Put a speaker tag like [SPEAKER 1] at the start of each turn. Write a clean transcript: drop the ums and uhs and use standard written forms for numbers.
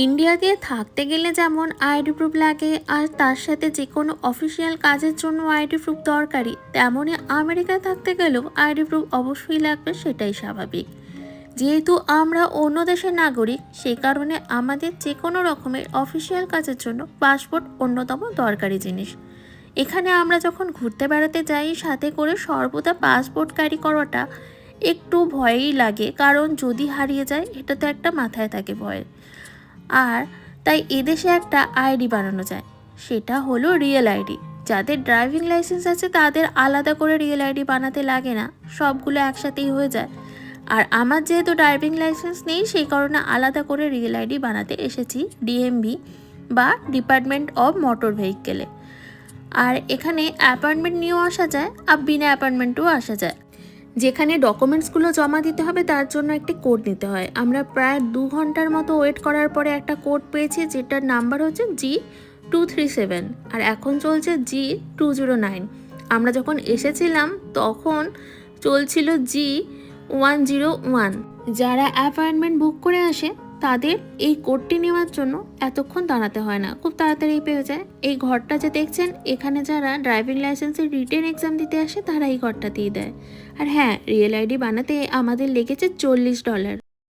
[SPEAKER 1] ইন্ডিয়াতে থাকতে গেলে যেমন আইডি প্রুফ লাগে আর তার সাথে যে কোনো অফিসিয়াল কাজের জন্য আইডি প্রুফ দরকারি, তেমনই আমেরিকায় থাকতে গেলেও আইডি প্রুফ অবশ্যই লাগবে, সেটাই স্বাভাবিক। যেহেতু আমরা অন্য দেশের নাগরিক, সে কারণে আমাদের যে কোনো রকমের অফিসিয়াল কাজের জন্য পাসপোর্ট অন্যতম দরকারি জিনিস। এখানে আমরা যখন ঘুরতে বেড়াতে যাই, সাথে করে সর্বদা পাসপোর্ট ক্যারি করাটা একটু ভয়ই লাগে, কারণ যদি হারিয়ে যায় এটা তো একটা মাথায় থাকে ভয়ের। আর তাই এদেশে একটা আইডি বানানো যায়, সেটা হলো রিয়েল আইডি। যাদের ড্রাইভিং লাইসেন্স আছে তাদের আলাদা করে রিয়েল আইডি বানাতে লাগে না, সবগুলো একসাথেই হয়ে যায়। আর আমার যেহেতু ড্রাইভিং লাইসেন্স নেই, সেই কারণে আলাদা করে রিয়েল আইডি বানাতে এসেছি ডিএমভি বা ডিপার্টমেন্ট অফ মোটর ভেহিকেলে। আর এখানে অ্যাপয়েন্টমেন্ট নিয়েও আসা যায়, আর বিনা অ্যাপয়েন্টমেন্টও আসা যায়। যেখানে ডকুমেন্টসগুলো জমা দিতে হবে তার জন্য একটি কোড নিতে হয়। আমরা প্রায় 2 ঘন্টার মতো ওয়েট করার পরে একটা কোড পেয়েছি, যেটার নাম্বার হচ্ছে G237 আর এখন চলছে G209। আমরা যখন এসেছিলাম তখন চলছিল G101। যারা অ্যাপয়েন্টমেন্ট বুক করে আসে তাদের এই কোডটি নেওয়ার জন্য এতক্ষণ দাঁড়াতে হয় না, খুব তাড়াতাড়ি পেয়ে যায়। এই ঘরটা যে দেখছেন, এখানে যারা ড্রাইভিং লাইসেন্সের রিটেন এক্সাম দিতে আসে তারা এই ঘরটাতেই দেয়। আর হ্যাঁ, রিয়েল আইডি বানাতে আমাদের লেগেছে $40।